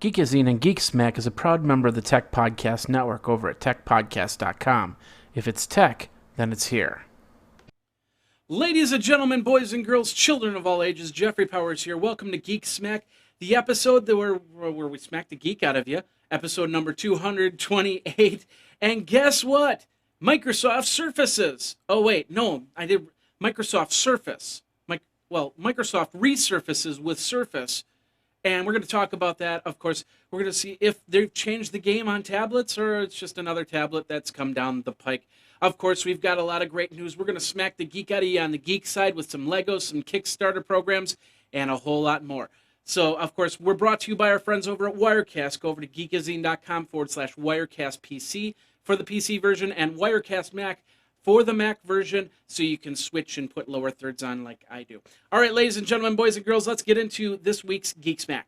Geekazine and Geek Smack is a proud member of the Tech Podcast Network over at techpodcast.com. If it's tech, then it's here. Ladies and gentlemen, boys and girls, children of all ages, Jeffrey Powers here. Welcome to Geek Smack, the episode where we smack the geek out of you. Episode number 228. And guess what? Microsoft Surfaces. Oh, wait, no, I did Microsoft Surface. Microsoft resurfaces with Surface. And we're going to talk about that. Of course, we're going to see if they've changed the game on tablets or it's just another tablet that's come down the pike. Of course, we've got a lot of great news. We're going to smack the geek out of you on the geek side with some Legos, some Kickstarter programs, and a whole lot more. So, of course, we're brought to you by our friends over at Wirecast. Go over to geekazine.com/WirecastPC for the PC version and Wirecast Mac for the Mac version, so you can switch and put lower thirds on like I do. All right, ladies and gentlemen, boys and girls, let's get into this week's Geek Smack.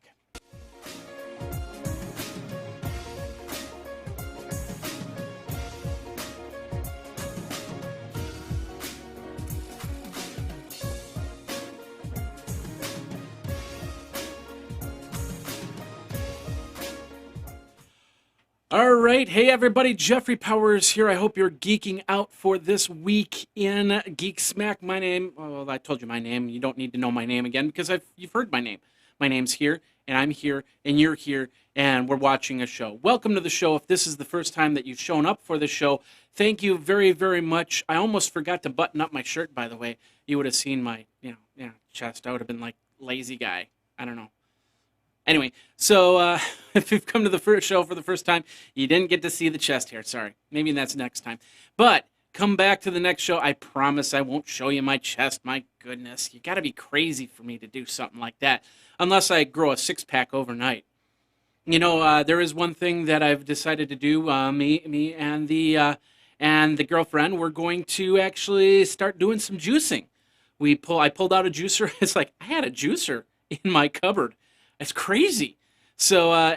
All right. Hey, everybody. Jeffrey Powers here. I hope you're geeking out for this week in Geek Smack. My name, well, I told you my name. You don't need to know my name again because you've heard my name. My name's here, and I'm here, and you're here, and we're watching a show. Welcome to the show. If this is the first time that you've shown up for the show, thank you very, very much. I almost forgot to button up my shirt, by the way. You would have seen my, chest. I would have been like, lazy guy. I don't know. Anyway, so if you've come to the first show for the first time, you didn't get to see the chest hair. Sorry. Maybe that's next time. But come back to the next show. I promise I won't show you my chest. My goodness. You got to be crazy for me to do something like that. Unless I grow a six-pack overnight. You know, there is one thing that I've decided to do. Me and the girlfriend, we're going to actually start doing some juicing. I pulled out a juicer. It's like, I had a juicer in my cupboard. It's crazy. So we're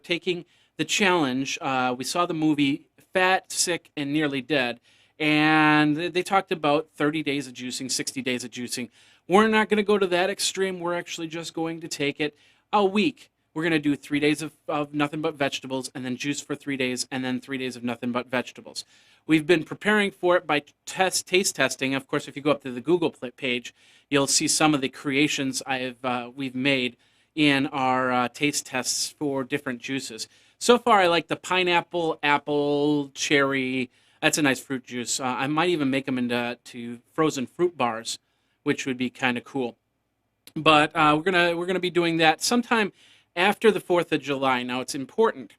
taking the challenge. We saw the movie Fat, Sick, and Nearly Dead, and they talked about 30 days of juicing, 60 days of juicing. We're not going to go to that extreme. We're actually just going to take it a week. We're going to do 3 days of nothing but vegetables, and then juice for 3 days, and then 3 days of nothing but vegetables. We've been preparing for it by taste testing. Of course, if you go up to the Google page, you'll see some of the creations we've made in our taste tests for different juices. So far, I like the pineapple, apple, cherry. That's a nice fruit juice. I might even make them into frozen fruit bars, which would be kind of cool. But we're gonna be doing that sometime after the 4th of July. Now, it's important.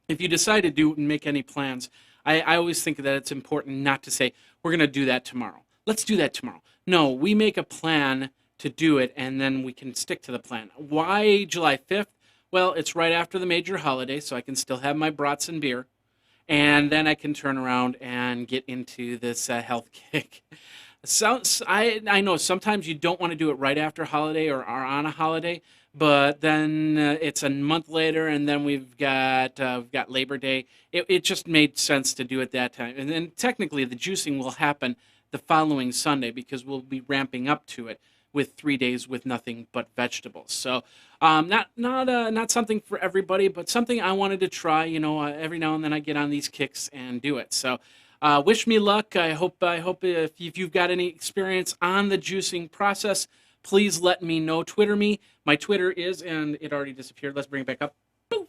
If you decide to do and make any plans, I always think that it's important not to say, we're going to do that tomorrow. Let's do that tomorrow. No, we make a plan to do it, and then we can stick to the plan. Why July 5th? Well, it's right after the major holiday, so I can still have my brats and beer, and then I can turn around and get into this health kick. I know sometimes you don't want to do it right after holiday or on a holiday, but then it's a month later, and then we've got Labor Day. It just made sense to do it that time. And then technically the juicing will happen the following Sunday because we'll be ramping up to it with 3 days with nothing but vegetables. So not something for everybody, but something I wanted to try. Every now and then I get on these kicks and do it. So wish me luck. I hope if you've got any experience on the juicing process, please let me know. Twitter me. My Twitter is, and it already disappeared. Let's bring it back up. Boom.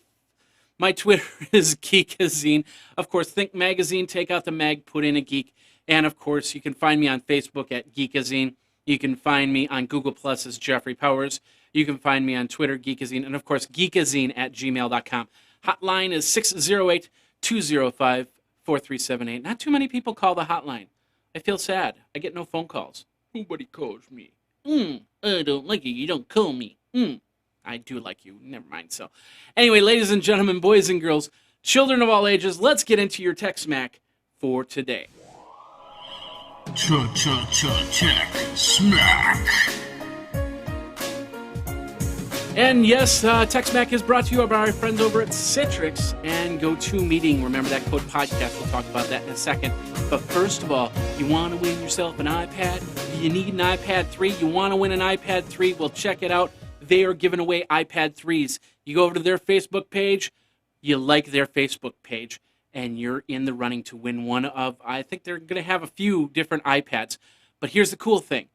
My Twitter is Geekazine. Of course, think magazine, take out the mag, put in a geek. And of course, you can find me on Facebook at Geekazine. You can find me on Google Plus as Jeffrey Powers. You can find me on Twitter, Geekazine. And of course, Geekazine at gmail.com. Hotline is 608-205-4378. Not too many people call the hotline. I feel sad. I get no phone calls. Nobody calls me. I don't like you. You don't call me. I do like you. Never mind. So, anyway, ladies and gentlemen, boys and girls, children of all ages, let's get into your Tech Smack for today. Tech Smack. And yes, Tech Smack is brought to you by our friends over at Citrix and GoToMeeting. Remember that code podcast. We'll talk about that in a second. But first of all, you want to win yourself an iPad? You need an iPad 3? You want to win an iPad 3? Well, check it out. They are giving away iPad 3s. You go over to their Facebook page, you like their Facebook page, and you're in the running to win one of, I think they're going to have a few different iPads. But here's the cool thing.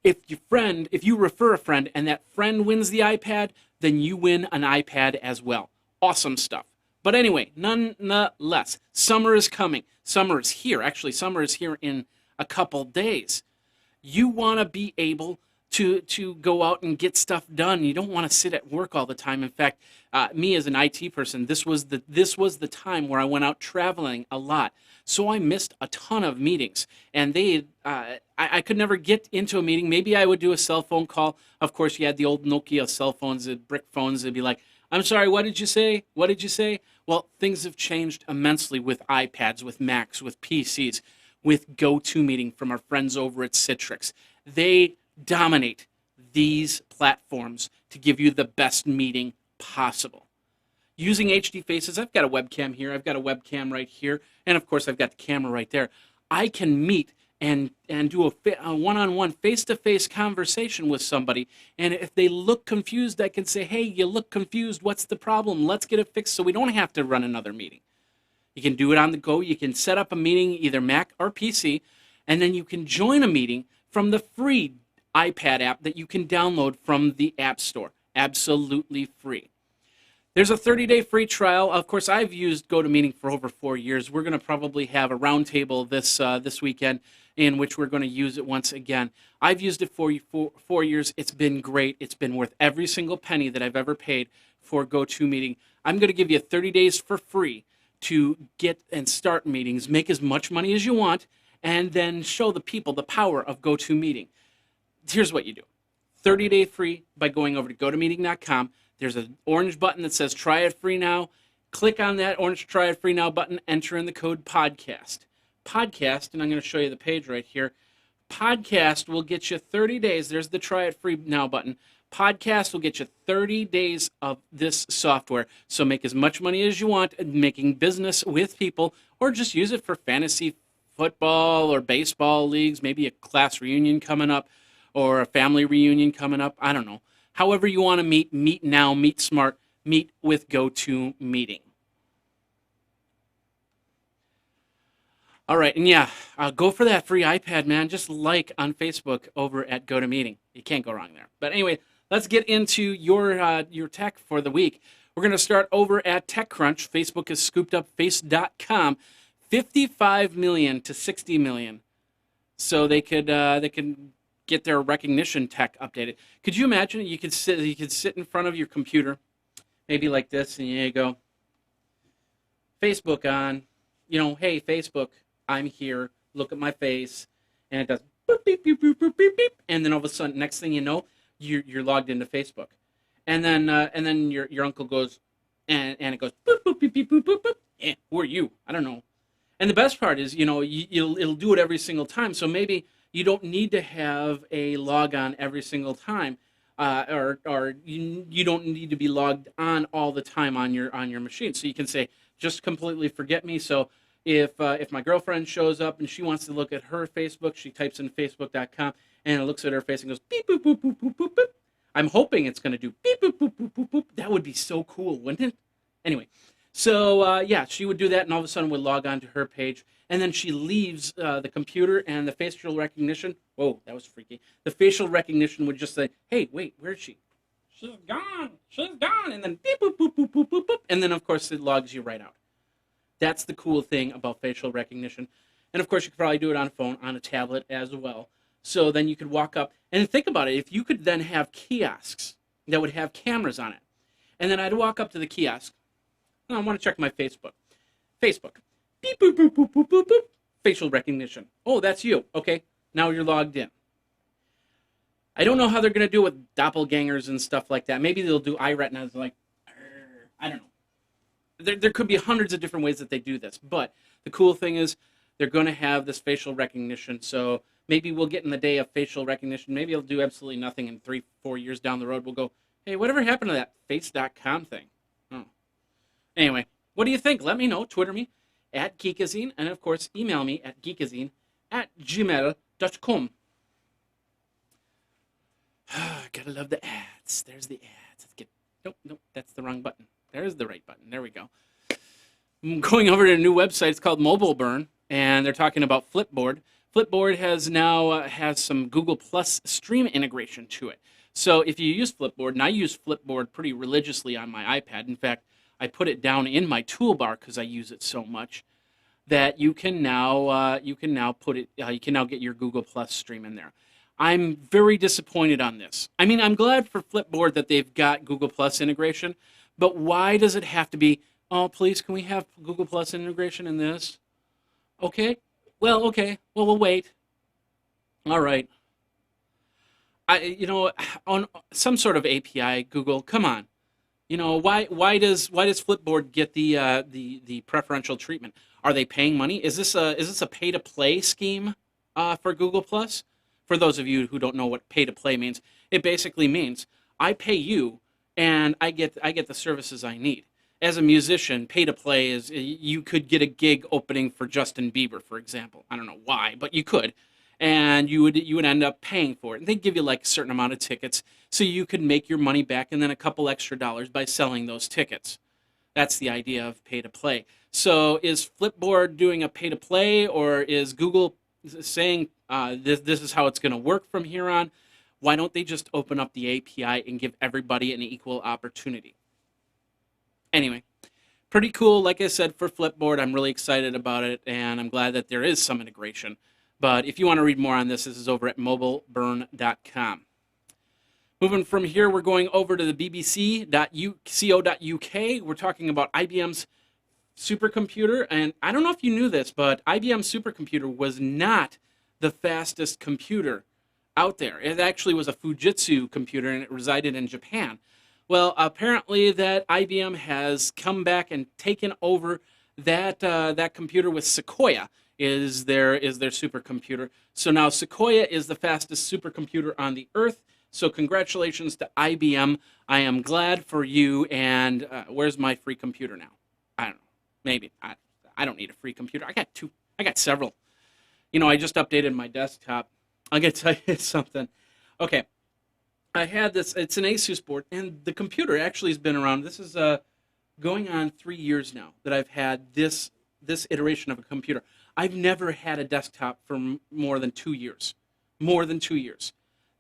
If you refer a friend and that friend wins the iPad, then you win an iPad as well. Awesome stuff. But anyway, nonetheless, summer is coming. Summer is here. Actually, summer is here in a couple days. You want to be able to go out and get stuff done. You don't want to sit at work all the time. In fact, me as an IT person, this was the time where I went out traveling a lot. So I missed a ton of meetings, and I could never get into a meeting. Maybe I would do a cell phone call. Of course, you had the old Nokia cell phones, the brick phones. They'd be like, "I'm sorry, what did you say? What did you say?" Well, things have changed immensely with iPads, with Macs, with PCs, with GoToMeeting from our friends over at Citrix. They dominate these platforms to give you the best meeting possible. Using HD faces, I've got a webcam here, I've got a webcam right here, and of course I've got the camera right there. I can meet and do a one-on-one, face-to-face conversation with somebody, and if they look confused, I can say, "Hey, you look confused, what's the problem? Let's get it fixed so we don't have to run another meeting." You can do it on the go. You can set up a meeting, either Mac or PC, and then you can join a meeting from the free iPad app that you can download from the App Store. Absolutely free. There's a 30-day free trial. Of course, I've used GoToMeeting for over 4 years. We're going to probably have a roundtable this weekend in which we're going to use it once again. I've used it for 4 years. It's been great. It's been worth every single penny that I've ever paid for GoToMeeting. I'm going to give you 30 days for free to get and start meetings, make as much money as you want, and then show the people the power of GoToMeeting. Here's what you do. 30-day free by going over to GoToMeeting.com. There's an orange button that says try it free now. Click on that orange try it free now button, enter in the code podcast. Podcast, and I'm going to show you the page right here. Podcast will get you 30 days. There's the try it free now button. Podcast will get you 30 days of this software. So make as much money as you want making business with people, or just use it for fantasy football or baseball leagues, maybe a class reunion coming up or a family reunion coming up. I don't know. However you want to meet now, meet smart, meet with GoToMeeting. All right, and yeah, go for that free iPad, man. Just like on Facebook over at GoToMeeting. You can't go wrong there. But anyway, let's get into your tech for the week. We're going to start over at TechCrunch. Facebook has scooped up Face.com, 55 million to 60 million, so they could get their recognition tech updated. Could you imagine? You could sit in front of your computer, maybe like this, and you go, Facebook on, hey Facebook, I'm here. Look at my face, and it does boop beep beep boop boop beep beep, and then all of a sudden, next thing you know, you're logged into Facebook, and then your uncle goes, and it goes boop boop beep beep boop boop boop. Who are you? I don't know. And the best part is, it'll do it every single time. So maybe you don't need to have a log on every single time, or you don't need to be logged on all the time on your machine. So you can say, just completely forget me. So if my girlfriend shows up and she wants to look at her Facebook, she types in facebook.com and it looks at her face and goes beep boop boop boop boop boop boop. I'm hoping it's going to do beep boop boop boop boop boop. That would be so cool, wouldn't it? Anyway, so yeah, she would do that, and all of a sudden would log on to her page. And then she leaves the computer, and the facial recognition, whoa, that was freaky. The facial recognition would just say, hey, wait, where is she? She's gone. And then beep, boop, boop, boop, boop, boop, boop. And then, of course, it logs you right out. That's the cool thing about facial recognition. And, of course, you could probably do it on a phone, on a tablet as well. So then you could walk up. And think about it. If you could then have kiosks that would have cameras on it. And then I'd walk up to the kiosk. I want to check my Facebook. Facebook. Beep, boop, boop, boop, boop, boop, boop. Facial recognition. Oh, that's you. Okay, now you're logged in. I don't know how they're going to do it with doppelgangers and stuff like that. Maybe they'll do iRetinas like, I don't know. There could be hundreds of different ways that they do this. But the cool thing is they're going to have this facial recognition. So maybe we'll get in the day of facial recognition. Maybe it'll do absolutely nothing in 3-4 years down the road. We'll go, hey, whatever happened to that Face.com thing? Oh. Anyway, what do you think? Let me know. Twitter me at Geekazine, and of course, email me at geekazine@gmail.com. Gotta love the ads. There's the ads. Let's get. Nope, that's the wrong button. There's the right button. There we go. I'm going over to a new website. It's called Mobile Burn, and they're talking about Flipboard. Flipboard has now has some Google Plus Stream integration to it. So if you use Flipboard, and I use Flipboard pretty religiously on my iPad. In fact, I put it down in my toolbar because I use it so much that you can now put it you can now get your Google Plus Stream in there. I'm very disappointed on this. I mean, I'm glad for Flipboard that they've got Google Plus integration, but why does it have to be, oh, please, can we have Google Plus integration in this? Okay. Well, we'll wait. All right. On some sort of API, Google, come on. Why does Flipboard get the preferential treatment? Are they paying money? Is this a pay to play scheme for Google Plus? For those of you who don't know what pay to play means, it basically means I pay you and I get the services I need. As a musician, pay to play is you could get a gig opening for Justin Bieber, for example. I don't know why, but you could. And you would end up paying for it. And they'd give you like a certain amount of tickets so you could make your money back and then a couple extra dollars by selling those tickets. That's the idea of pay to play. So is Flipboard doing a pay to play, or is Google saying this is how it's going to work from here on? Why don't they just open up the API and give everybody an equal opportunity? Anyway, pretty cool, like I said, for Flipboard. I'm really excited about it, and I'm glad that there is some integration. But if you want to read more on this is over at mobileburn.com. Moving from here, we're going over to the bbc.co.uk. We're talking about IBM's supercomputer, and I don't know if you knew this, but IBM's supercomputer was not the fastest computer out there. It actually was a Fujitsu computer, and it resided in Japan. Well, apparently that IBM has come back and taken over that computer with Sequoia is their supercomputer. So now Sequoia is the fastest supercomputer on the Earth. So congratulations to IBM. I am glad for you. And where's my free computer now? I don't know. Maybe I don't need a free computer. I got two. I got several. I just updated my desktop. I'm gonna tell you something. Okay. I had this, it's an Asus board, and the computer actually has been around. This is going on 3 years now that I've had this iteration of a computer. I've never had a desktop for more than 2 years. More than 2 years.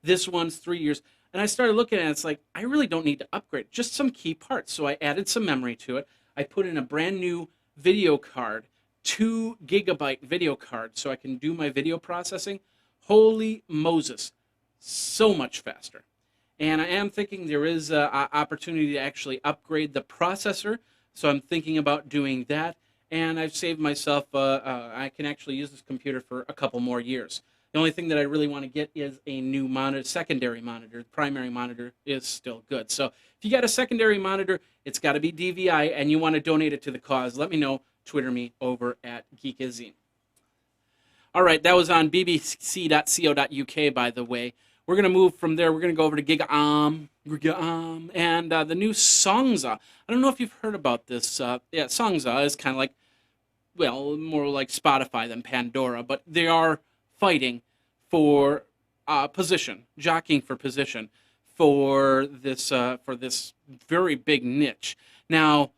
This one's 3 years. And I started looking at it, it's like, I really don't need to upgrade, just some key parts. So I added some memory to it. I put in a brand new video card, 2 gigabyte video card, so I can do my video processing. Holy Moses, so much faster. And I am thinking there is an opportunity to actually upgrade the processor. So I'm thinking about doing that. And I've saved myself, I can actually use this computer for a couple more years. The only thing that I really want to get is a new monitor, secondary monitor. The primary monitor is still good. So if you got a secondary monitor, it's got to be DVI, and you want to donate it to the cause, let me know. Twitter me over at Geekazine. All right, that was on bbc.co.uk, by the way. We're going to move from there. We're going to go over to Gigam, and the new Songza. I don't know if you've heard about this. Songza is kind of like, well, more like Spotify than Pandora, but they are fighting for position, jockeying for position for this very big niche. Now,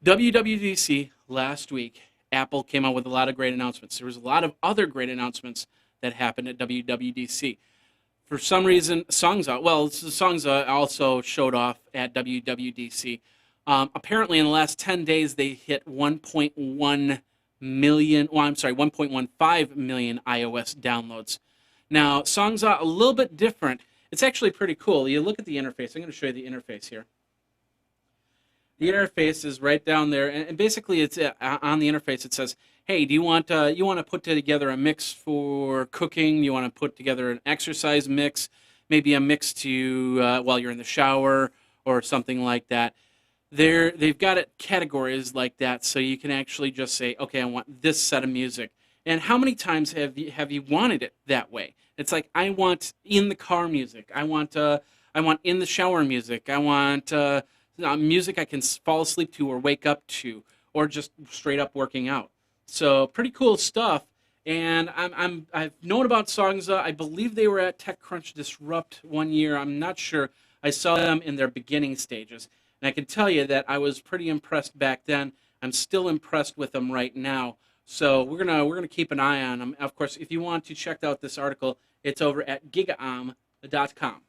WWDC last week, Apple came out with a lot of great announcements. There was a lot of other great announcements that happened at WWDC. For some reason, Songza also showed off at WWDC. Apparently, in the last 10 days, they hit 1.15 million iOS downloads. Now, Songza, a little bit different. It's actually pretty cool. You look at the interface. I'm going to show you the interface here. The interface is right down there, and basically, it's on the interface. It says, "Hey, do you want to put together a mix for cooking? You want to put together an exercise mix, maybe a mix to while you're in the shower or something like that." They've got it categories like that, so you can actually just say, "Okay, I want this set of music." And how many times have you wanted it that way? It's like, I want in the car music. I want in the shower music. I want music I can fall asleep to or wake up to, or just straight up working out. So pretty cool stuff. And I've known about Songza. I believe they were at TechCrunch Disrupt one year. I'm not sure. I saw them in their beginning stages, and I can tell you that I was pretty impressed back then. I'm still impressed with them right now. So we're gonna keep an eye on them. Of course, if you want to check out this article, it's over at Gigaom.com.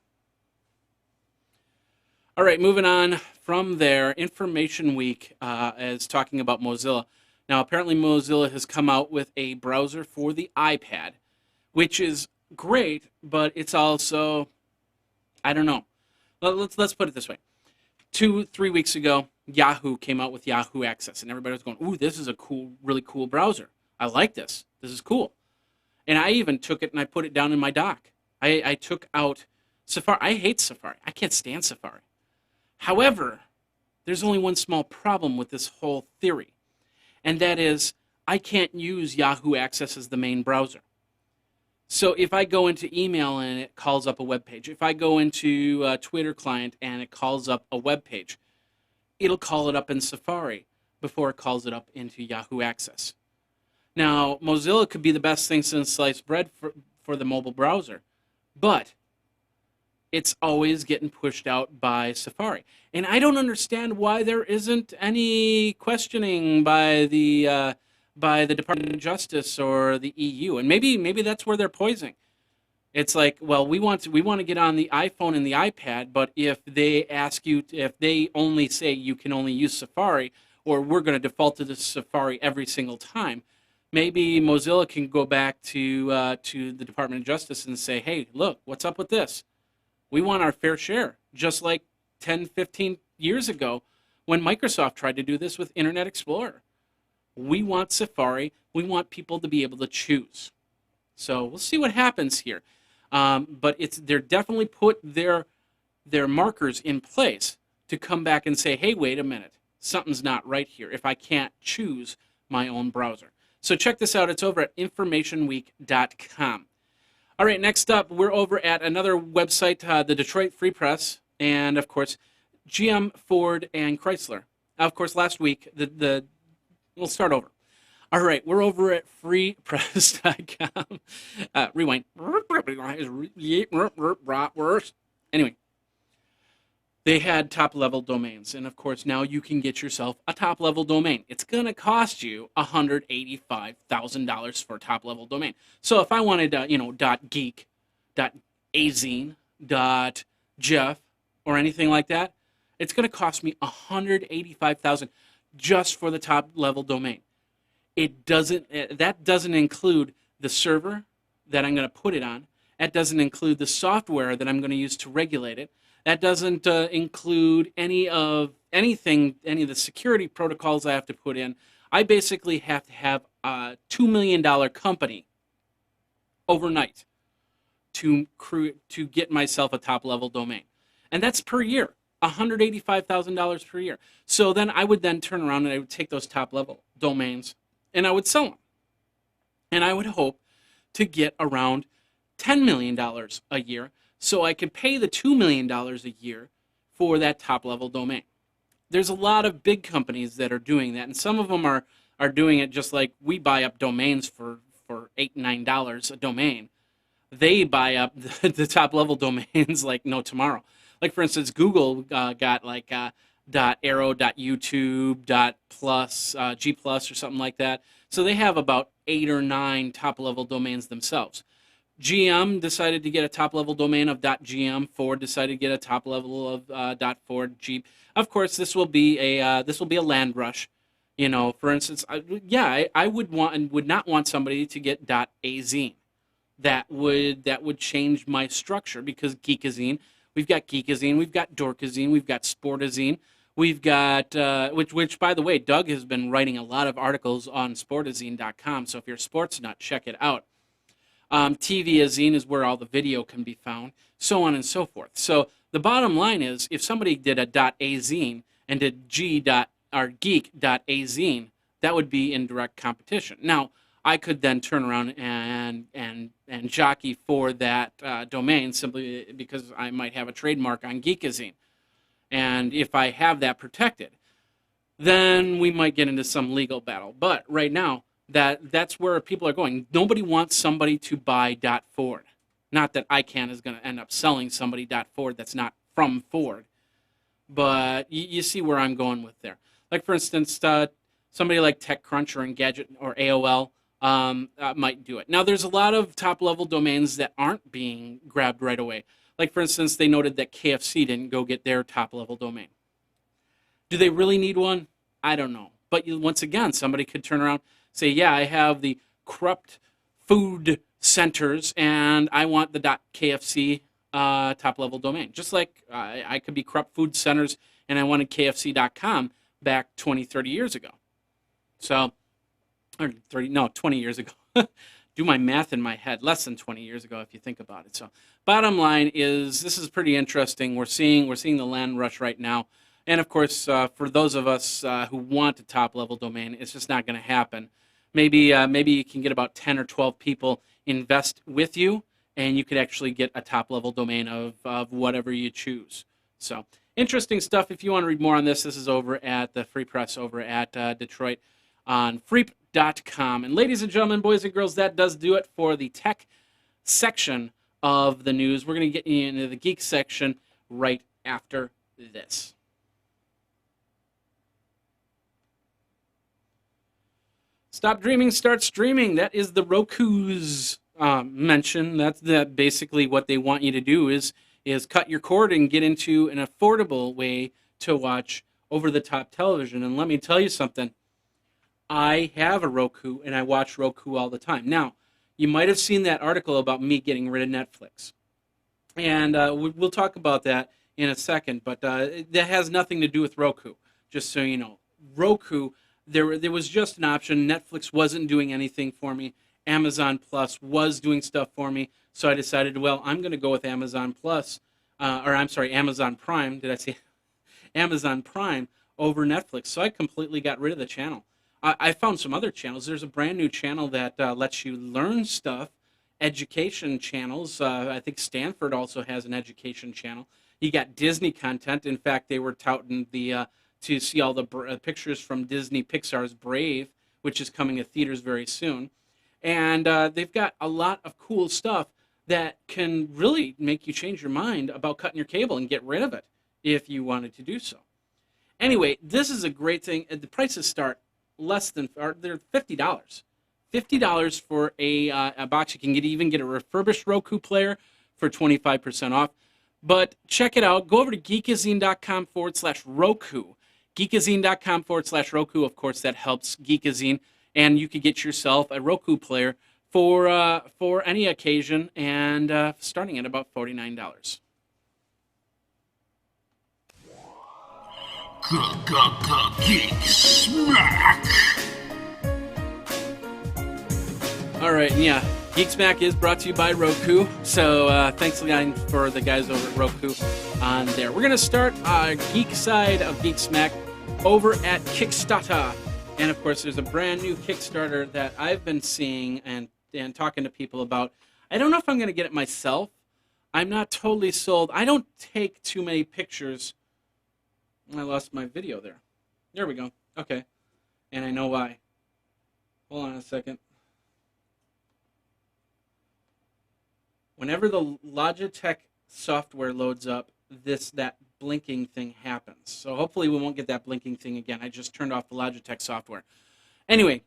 All right, moving on from there, Information Week is talking about Mozilla. Now, apparently Mozilla has come out with a browser for the iPad, which is great, but it's also, I don't know. Let's put it this way. 2-3 weeks ago, Yahoo came out with Yahoo Access, and everybody was going, "Ooh, this is a cool, really cool browser. I like this. This is cool." And I even took it and I put it down in my dock. I took out Safari. I hate Safari. I can't stand Safari. However, there's only one small problem with this whole theory, and that is I can't use Yahoo Access as the main browser. So if I go into email and it calls up a web page, if I go into a Twitter client and it calls up a web page, it'll call it up in Safari before it calls it up into Yahoo Access. Now, Mozilla could be the best thing since sliced bread for the mobile browser, but it's always getting pushed out by Safari. And I don't understand why there isn't any questioning by the Department of Justice or the EU. And maybe that's where they're poisoning. It's like, well, we want to get on the iPhone and the iPad, but if they ask you, if they only say you can only use Safari, or we're going to default to the Safari every single time, maybe Mozilla can go back to the Department of Justice and say, hey, look, what's up with this? We want our fair share, just like 10, 15 years ago when Microsoft tried to do this with Internet Explorer. We want Safari. We want people to be able to choose. So we'll see what happens here. But they're definitely put their markers in place to come back and say, hey, wait a minute, something's not right here if I can't choose my own browser. So check this out. It's over at informationweek.com. All right, next up, we're over at another website, the Detroit Free Press, and, of course, GM, Ford, and Chrysler. Of course, last week, we'll start over. All right, we're over at freepress.com. Rewind. Anyway, they had top-level domains, and, of course, now you can get yourself a top-level domain. It's going to cost you $185,000 for a top-level domain. So if I wanted, .geek, .azine, .jeff, or anything like that, it's going to cost me $185,000 just for the top-level domain. That doesn't include the server that I'm going to put it on. That doesn't include the software that I'm going to use to regulate it. That doesn't include any of the security protocols I have to put in. I basically have to have a $2 million company overnight to get myself a top-level domain. And that's per year, $185,000 per year. So then I would then turn around and I would take those top-level domains and I would sell them. And I would hope to get around $10 million a year, so I can pay the $2 million a year for that top-level domain. There's a lot of big companies that are doing that, and some of them are doing it just like we buy up domains for $8, $9 a domain. They buy up the top-level domains like no tomorrow. Like, for instance, Google got like .arrow, .youtube, .plus, G+, or something like that. So they have about 8 or 9 top-level domains themselves. GM decided to get a top-level domain of .gm. Ford decided to get a top level of .ford. Jeep. Of course, this will be a land rush. For instance, I would not want somebody to get .azine. That would change my structure, because Geekazine, we've got Dorkazine, we've got Sportazine, we've got which by the way, Doug has been writing a lot of articles on Sportazine.com. So if you're a sports nut, check it out. TVazine is where all the video can be found, so on and so forth. So the bottom line is, if somebody did a .azine and did geek.azine, that would be in direct competition. Now, I could then turn around and jockey for that domain simply because I might have a trademark on Geekazine. And if I have that protected, then we might get into some legal battle. But right now, That's where people are going. Nobody wants somebody to buy .Ford. Not that ICANN is going to end up selling somebody .Ford that's not from Ford, but you see where I'm going with there. Like, for instance, somebody like TechCrunch or Engadget or AOL might do it. Now, there's a lot of top-level domains that aren't being grabbed right away. Like, for instance, they noted that KFC didn't go get their top-level domain. Do they really need one? I don't know. But once again, somebody could turn around, say, yeah, I have the corrupt food centers, and I want the .kfc top-level domain. Just like I could be corrupt food centers, and I wanted kfc.com back 20, 30 years ago. So, or 20 years ago. Do my math in my head. Less than 20 years ago, if you think about it. So, bottom line is, this is pretty interesting. We're seeing the land rush right now. And of course, for those of us who want a top-level domain, it's just not going to happen. Maybe you can get about 10 or 12 people invest with you, and you could actually get a top-level domain of whatever you choose. So, interesting stuff. If you want to read more on this, this is over at the Free Press over at Detroit on freep.com. And ladies and gentlemen, boys and girls, that does do it for the tech section of the news. We're going to get into the geek section right after this. Stop dreaming, start streaming. That is the Roku's mention. That's basically what they want you to do is cut your cord and get into an affordable way to watch over-the-top television. And let me tell you something. I have a Roku, and I watch Roku all the time. Now, you might have seen that article about me getting rid of Netflix. And we'll talk about that in a second, but that has nothing to do with Roku, just so you know. Roku, there was just an option. Netflix wasn't doing anything for me. Amazon Plus was doing stuff for me, so I decided, well, I'm going to go with Amazon Plus, Amazon Prime. Did I say Amazon Prime over Netflix? So I completely got rid of the channel. I found some other channels. There's a brand new channel that lets you learn stuff, education channels. I think Stanford also has an education channel. You got Disney content. In fact, they were touting to see all the pictures from Disney Pixar's Brave, which is coming to theaters very soon. And they've got a lot of cool stuff that can really make you change your mind about cutting your cable and get rid of it if you wanted to do so. Anyway, this is a great thing. The prices start they're $50. $50 for a box. You can even get a refurbished Roku player for 25% off. But check it out. Go over to geekazine.com/Roku. Geekazine.com/Roku. Of course, that helps Geekazine. And you could get yourself a Roku player for any occasion, and starting at about $49. Geek Smack. All right, yeah. Geek Smack is brought to you by Roku. So thanks again for the guys over at Roku on there. We're going to start our geek side of Geek Smack over at Kickstarter. And, of course, there's a brand new Kickstarter that I've been seeing and talking to people about. I don't know if I'm going to get it myself. I'm not totally sold. I don't take too many pictures. I lost my video there. There we go. Okay. And I know why. Hold on a second. Whenever the Logitech software loads up, that blinking thing happens. So hopefully we won't get that blinking thing again. I just turned off the Logitech software. Anyway,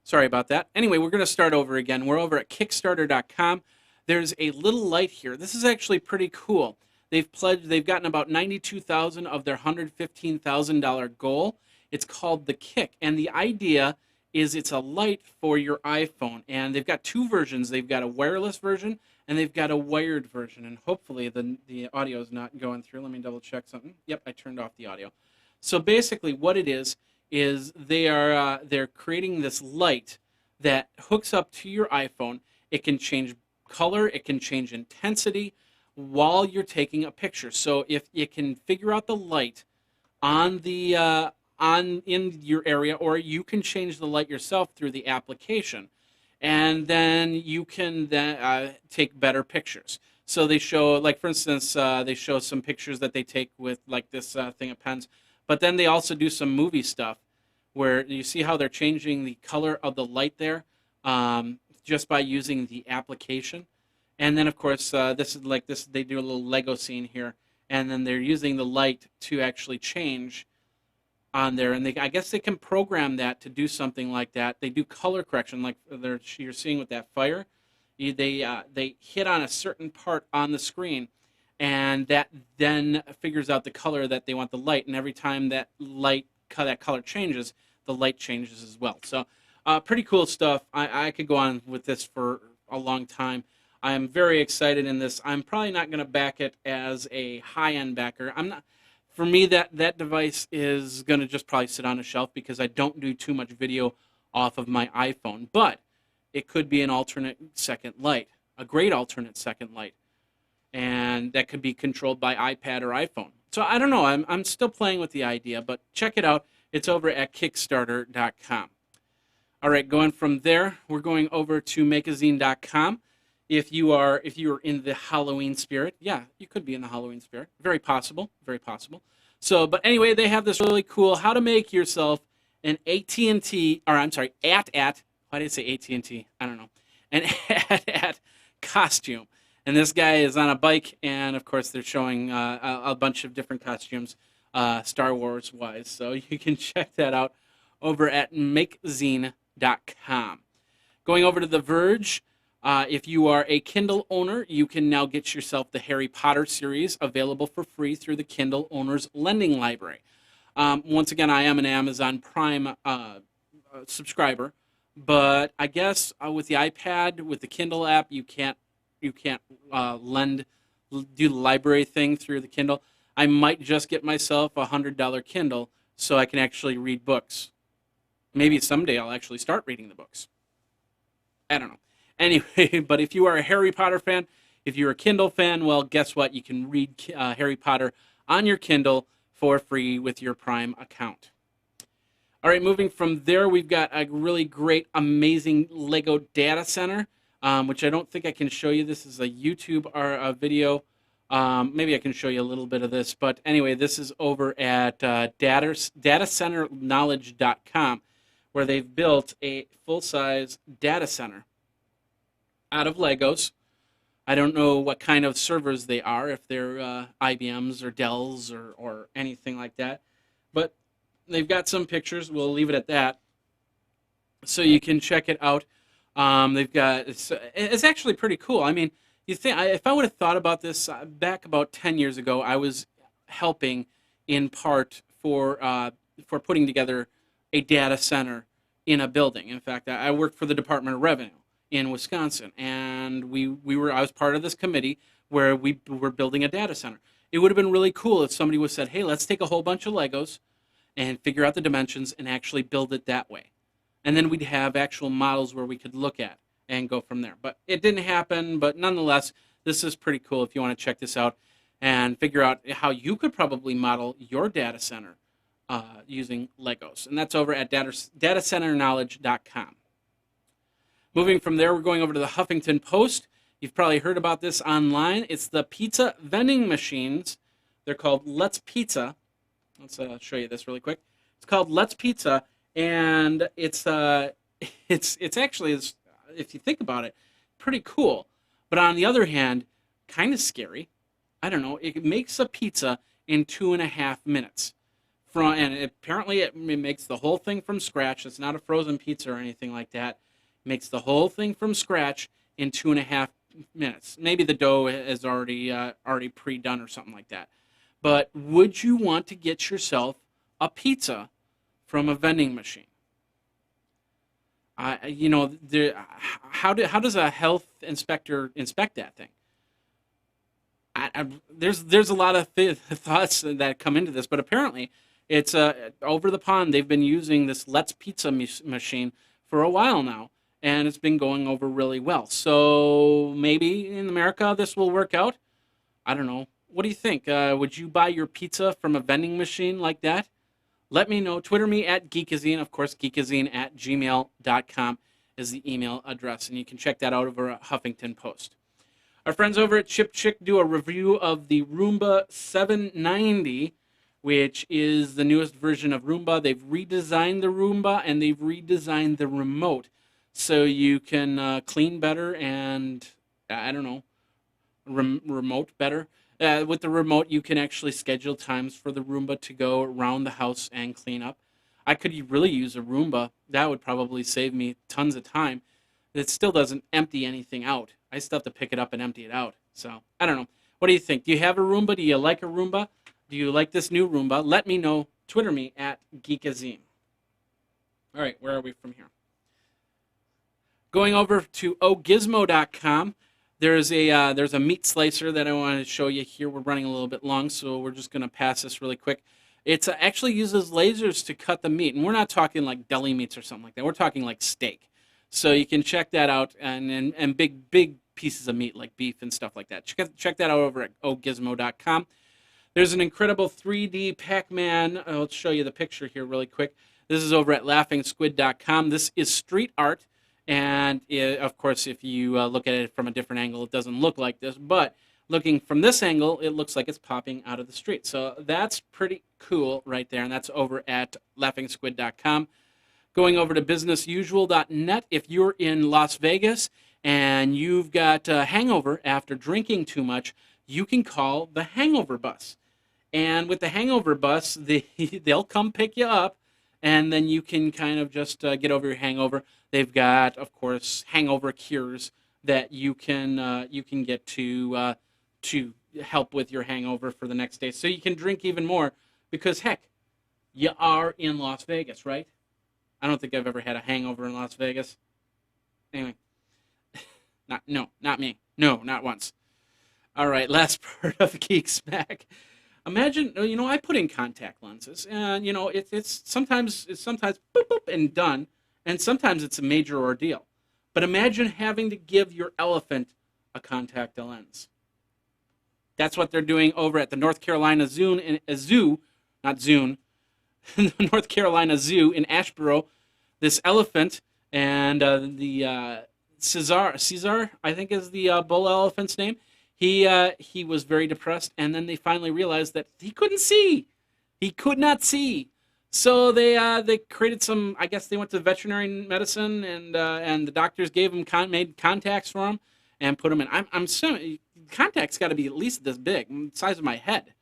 sorry about that. Anyway, we're going to start over again. We're over at Kickstarter.com. There's a little light here. This is actually pretty cool. They've gotten about $92,000 of their $115,000 goal. It's called the Kick, and the idea is it's a light for your iPhone, and they've got two versions. They've got a wireless version and they've got a wired version, and hopefully the audio is not going through. Let me double check something. Yep, I turned off the audio. So basically, what it is they're creating this light that hooks up to your iPhone. It can change color, it can change intensity while you're taking a picture. So if you can figure out the light on in your area, or you can change the light yourself through the application, and then you can take better pictures. So they show, like, for instance, they show some pictures that they take with like this thing of pens, but then they also do some movie stuff where you see how they're changing the color of the light there, just by using the application. And then, of course, this is like this. They do a little Lego scene here, and then they're using the light to actually change on there. And I guess they can program that to do something like that. They do color correction, like you're seeing with that fire. They hit on a certain part on the screen, and that then figures out the color that they want the light. And every time that color changes, the light changes as well. So, pretty cool stuff. I could go on with this for a long time. I'm very excited in this. I'm probably not going to back it as a high-end backer. I'm not. For me, that device is going to just probably sit on a shelf because I don't do too much video off of my iPhone. But it could be an alternate second light, a great alternate second light, and that could be controlled by iPad or iPhone. So I don't know. I'm still playing with the idea, but check it out. It's over at Kickstarter.com. All right, going from there, we're going over to Geekazine.com. If you are in the Halloween spirit, yeah, you could be in the Halloween spirit. Very possible, very possible. So, but anyway, they have this really cool how to make yourself an AT&T, or I'm sorry, why did I say AT&T? I don't know. An at costume. And this guy is on a bike, and of course they're showing a bunch of different costumes, Star Wars wise. So you can check that out over at makezine.com. Going over to The Verge. If you are a Kindle owner, you can now get yourself the Harry Potter series available for free through the Kindle Owners Lending Library. Once again, I am an Amazon Prime subscriber, but I guess with the iPad, with the Kindle app, you can't do the library thing through the Kindle. I might just get myself a $100 Kindle so I can actually read books. Maybe someday I'll actually start reading the books. I don't know. Anyway, but if you are a Harry Potter fan, if you're a Kindle fan, well, guess what? You can read Harry Potter on your Kindle for free with your Prime account. All right, moving from there, we've got a really great, amazing Lego data center, which I don't think I can show you. This is a YouTube or a video. Maybe I can show you a little bit of this. But anyway, this is over at datacenterknowledge.com, where they've built a full-size data center out of Legos. I don't know what kind of servers they are, if they're IBMs or Dells or anything like that. But they've got some pictures. We'll leave it at that. So you can check it out. They've got it's actually pretty cool. I mean, you think if I would have thought about this back about 10 years ago, I was helping in part for putting together a data center in a building. In fact, I worked for the Department of Revenue in Wisconsin, and I was part of this committee where we were building a data center. It would have been really cool if somebody would have said, hey, let's take a whole bunch of Legos and figure out the dimensions and actually build it that way. And then we'd have actual models where we could look at and go from there. But it didn't happen, but nonetheless, this is pretty cool if you want to check this out and figure out how you could probably model your data center using Legos. And that's over at datacenternowledge.com. Moving from there, we're going over to the Huffington Post. You've probably heard about this online. It's the pizza vending machines. They're called Let's Pizza. Let's show you this really quick. It's called Let's Pizza, and it's actually, if you think about it, pretty cool. But on the other hand, kind of scary. I don't know. It makes a pizza in 2.5 minutes. And apparently it makes the whole thing from scratch. It's not a frozen pizza or anything like that. Makes the whole thing from scratch in 2.5 minutes. Maybe the dough is already pre-done or something like that. But would you want to get yourself a pizza from a vending machine? How does a health inspector inspect that thing? There's a lot of thoughts that come into this, but apparently it's over the pond. They've been using this Let's Pizza machine for a while now, and it's been going over really well. So maybe in America this will work out. I don't know. What do you think? Would you buy your pizza from a vending machine like that? Let me know. Twitter me at Geekazine. Of course, geekazine@gmail.com is the email address, and you can check that out over at Huffington Post. Our friends over at Chip Chick do a review of the Roomba 790. which is the newest version of Roomba. They've redesigned the Roomba and they've redesigned the remote so you can clean better and, I don't know, remote better. With the remote, you can actually schedule times for the Roomba to go around the house and clean up. I could really use a Roomba. That would probably save me tons of time. It still doesn't empty anything out. I still have to pick it up and empty it out. So, I don't know. What do you think? Do you have a Roomba? Do you like a Roomba? Do you like this new Roomba? Let me know. Twitter me at Geekazine. All right, where are we from here? Going over to ogizmo.com. There's a meat slicer that I want to show you here. We're running a little bit long, so we're just going to pass this really quick. It actually uses lasers to cut the meat, and we're not talking like deli meats or something like that. We're talking like steak. So you can check that out, and big pieces of meat like beef and stuff like that. Check that out over at ogizmo.com. There's an incredible 3D Pac-Man. I'll show you the picture here really quick. This is over at laughingsquid.com. This is street art. And of course, if you look at it from a different angle, it doesn't look like this. But looking from this angle, it looks like it's popping out of the street. So that's pretty cool right there. And that's over at laughingsquid.com. Going over to businessusual.net. If you're in Las Vegas and you've got a hangover after drinking too much, you can call the hangover bus. And with the hangover bus, they'll come pick you up. And then you can kind of just get over your hangover. They've got, of course, hangover cures that you can get to help with your hangover for the next day. So you can drink even more because, heck, you are in Las Vegas, right? I don't think I've ever had a hangover in Las Vegas. Anyway, not me. No, not once. All right, last part of Geek Smack. Imagine, I put in contact lenses, and it's sometimes boop boop and done, and sometimes it's a major ordeal. But imagine having to give your elephant a contact lens. That's what they're doing over at the North Carolina Zoo, the North Carolina Zoo in Asheboro. This elephant and the Caesar, I think is the bull elephant's name. He was very depressed, and then they finally realized that he couldn't see. He could not see. So they created some. I guess they went to veterinary medicine, and the doctors gave him made contacts for him and put him in. I'm assuming contacts got to be at least this big, size of my head,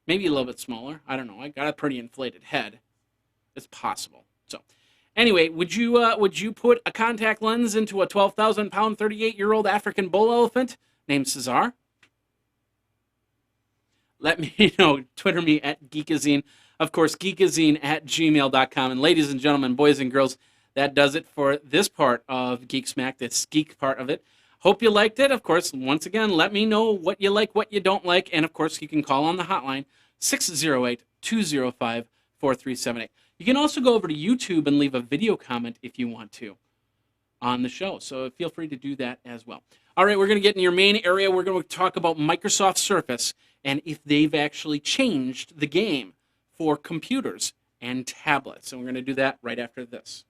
maybe a little bit smaller. I don't know. I got a pretty inflated head. It's possible. So anyway, would you put a contact lens into a 12,000-pound, 38-year-old African bull elephant named Caesar? Let me know. Twitter me at Geekazine. Of course, Geekazine at gmail.com. And ladies and gentlemen, boys and girls, that does it for this part of Geek Smack, this geek part of it. Hope you liked it. Of course, once again, let me know what you like, what you don't like. And, of course, you can call on the hotline, 608-205-4378. You can also go over to YouTube and leave a video comment if you want to on the show. So feel free to do that as well. All right, we're going to get in your main area. We're going to talk about Microsoft Surface and if they've actually changed the game for computers and tablets. And we're going to do that right after this.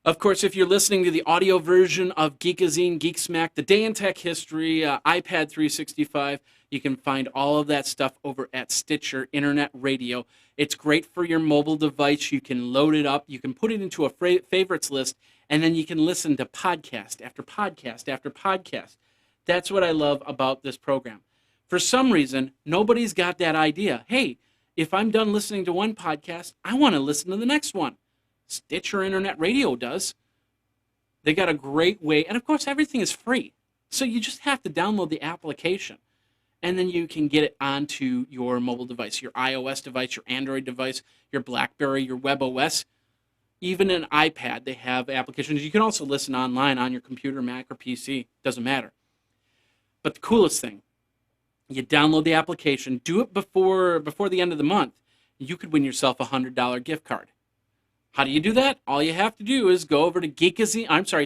Of course, if you're listening to the audio version of Geekazine, Geek Smack, The Day in Tech History, iPad 365, you can find all of that stuff over at Stitcher Internet Radio. It's great for your mobile device. You can load it up. You can put it into a favorites list, and then you can listen to podcast after podcast after podcast. That's what I love about this program. For some reason, nobody's got that idea. Hey, if I'm done listening to one podcast, I want to listen to the next one. Stitcher Internet Radio does. They got a great way, and of course everything is free. So you just have to download the application, and then you can get it onto your mobile device, your iOS device, your Android device, your BlackBerry, your WebOS, even an iPad. They have applications. You can also listen online on your computer, Mac, or PC. Doesn't matter. But the coolest thing, you download the application, do it before the end of the month, you could win yourself a $100 gift card. How do you do that? All you have to do is go over to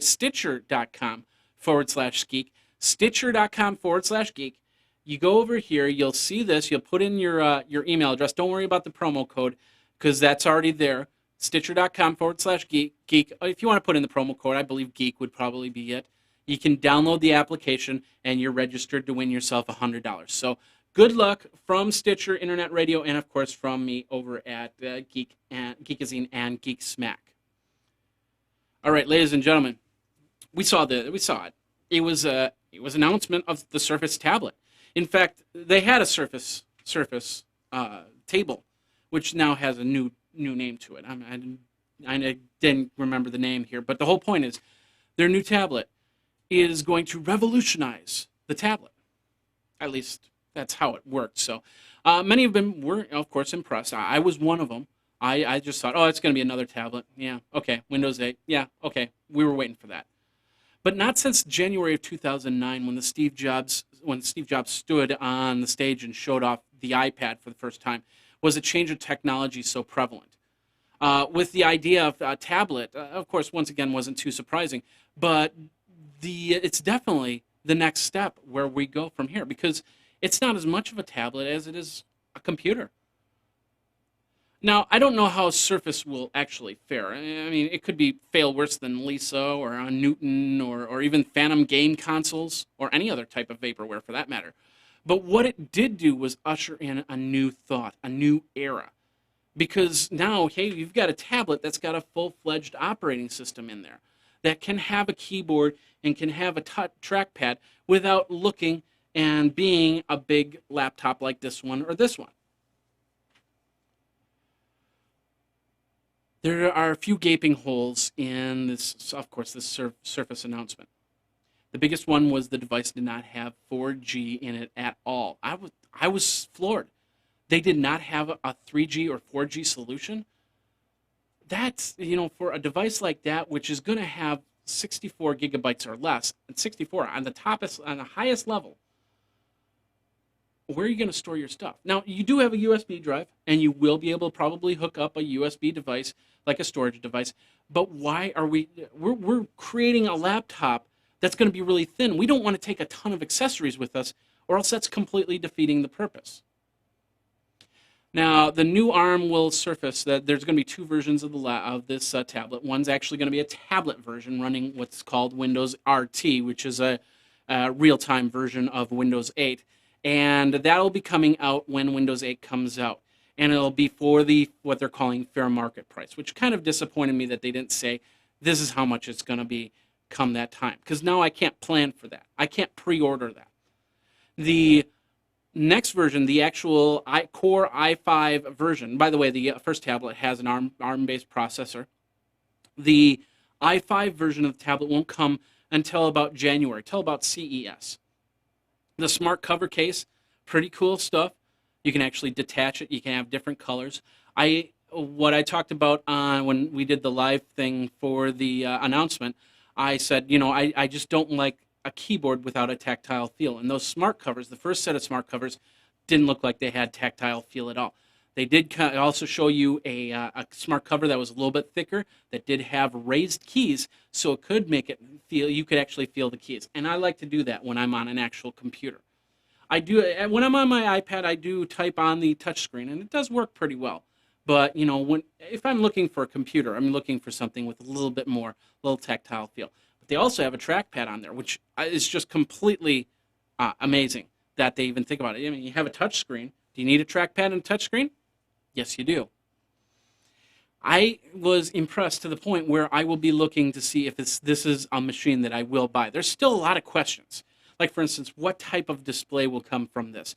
Stitcher.com/geek. Stitcher.com/geek. You go over here, you'll see this, you'll put in your email address. Don't worry about the promo code because that's already there. Stitcher.com/geek. If you want to put in the promo code, I believe geek would probably be it. You can download the application, and you're registered to win yourself $100. So good luck from Stitcher, Internet Radio, and of course from me over at Geekazine and Geek Smack. All right, ladies and gentlemen, we saw it. It was an announcement of the Surface tablet. In fact, they had a Surface table, which now has a new name to it. I didn't remember the name here, but the whole point is their new tablet is going to revolutionize the tablet. At least that's how it worked. So many of them were, of course, impressed. I was one of them. I just thought, oh, it's going to be another tablet. Yeah, okay. Windows 8. Yeah, okay. We were waiting for that. But not since January of 2009, when Steve Jobs stood on the stage and showed off the iPad for the first time, was a change of technology so prevalent. With the idea of a tablet, of course, once again, wasn't too surprising, but it's definitely the next step where we go from here, because it's not as much of a tablet as it is a computer. Now, I don't know how Surface will actually fare. I mean, it could fail worse than Lisa or Newton or even Phantom game consoles or any other type of vaporware for that matter. But what it did do was usher in a new thought, a new era. Because now, hey, you've got a tablet that's got a full-fledged operating system in there that can have a keyboard and can have a trackpad without looking and being a big laptop like this one or this one. There are a few gaping holes in this, of course, this Surface announcement. The biggest one was the device did not have 4G in it at all. I was floored. They did not have a 3G or 4G solution. That's, for a device like that, which is going to have 64 gigabytes or less, and 64 on the highest level, where are you going to store your stuff? Now, you do have a USB drive, and you will be able to probably hook up a USB device, like a storage device, but why are we're creating a laptop that's going to be really thin. We don't want to take a ton of accessories with us, or else that's completely defeating the purpose. Now, the new ARM will surface that there's going to be two versions of this tablet. One's actually going to be a tablet version running what's called Windows RT, which is a real-time version of Windows 8. And that'll be coming out when Windows 8 comes out. And it'll be for what they're calling fair market price, which kind of disappointed me that they didn't say this is how much it's going to be come that time. Because now I can't plan for that. I can't pre-order that. The next version, the actual Core i5 version, by the way, the first tablet has an ARM-based processor. The i5 version of the tablet won't come until about January, till about CES. The smart cover case, pretty cool stuff. You can actually detach it. You can have different colors. What I talked about when we did the live thing for the announcement, I said, I just don't like a keyboard without a tactile feel. And those smart covers, the first set of smart covers, didn't look like they had tactile feel at all. They did also show you a smart cover that was a little bit thicker, that did have raised keys, so it could make it feel, you could actually feel the keys. And I like to do that when I'm on an actual computer. When I'm on my iPad, I do type on the touchscreen, and it does work pretty well. But, if I'm looking for a computer, I'm looking for something with a little bit more, little tactile feel. But they also have a trackpad on there, which is just completely amazing that they even think about it. I mean, you have a touchscreen. Do you need a trackpad and a touchscreen? Yes, you do. I was impressed to the point where I will be looking to see if this is a machine that I will buy. There's still a lot of questions. Like, for instance, what type of display will come from this?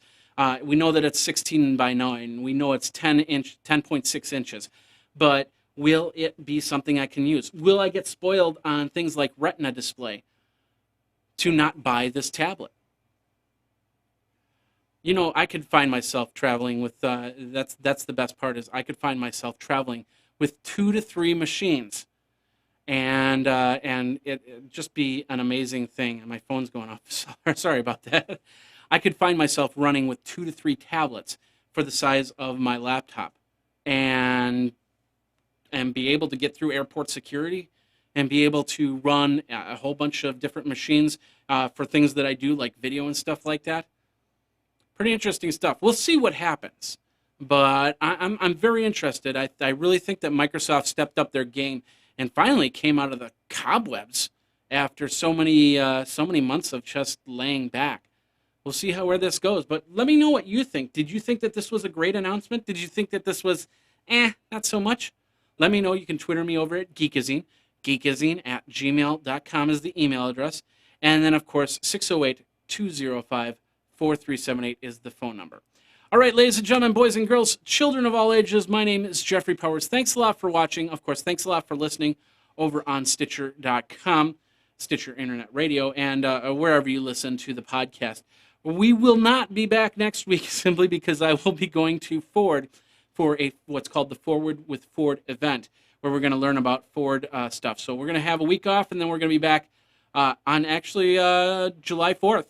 We know that it's 16 by 9. We know it's 10.6 inches. But will it be something I can use? Will I get spoiled on things like Retina display to not buy this tablet? I could find myself traveling with, that's the best part, is I could find myself traveling with 2 to 3 machines. And it just be an amazing thing. And my phone's going off. Sorry about that. I could find myself running with 2 to 3 tablets for the size of my laptop, and be able to get through airport security, and be able to run a whole bunch of different machines for things that I do, like video and stuff like that. Pretty interesting stuff. We'll see what happens. But I'm very interested. I really think that Microsoft stepped up their game and finally came out of the cobwebs after so many months of just laying back. We'll see where this goes. But let me know what you think. Did you think that this was a great announcement? Did you think that this was, not so much? Let me know. You can Twitter me over at Geekazine. Geekazine@gmail.com is the email address. And then, of course, 608-205-4378 is the phone number. All right, ladies and gentlemen, boys and girls, children of all ages, my name is Jeffrey Powers. Thanks a lot for watching. Of course, thanks a lot for listening over on Stitcher.com, Stitcher Internet Radio, and wherever you listen to the podcast. We will not be back next week simply because I will be going to Ford for what's called the Forward with Ford event, where we're going to learn about Ford stuff. So we're going to have a week off, and then we're going to be back on actually July 4th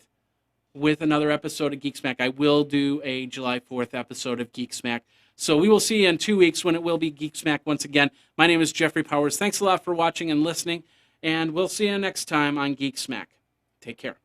with another episode of Geek Smack. I will do a July 4th episode of Geek Smack. So we will see you in 2 weeks when it will be Geek Smack once again. My name is Jeffrey Powers. Thanks a lot for watching and listening, and we'll see you next time on Geek Smack. Take care.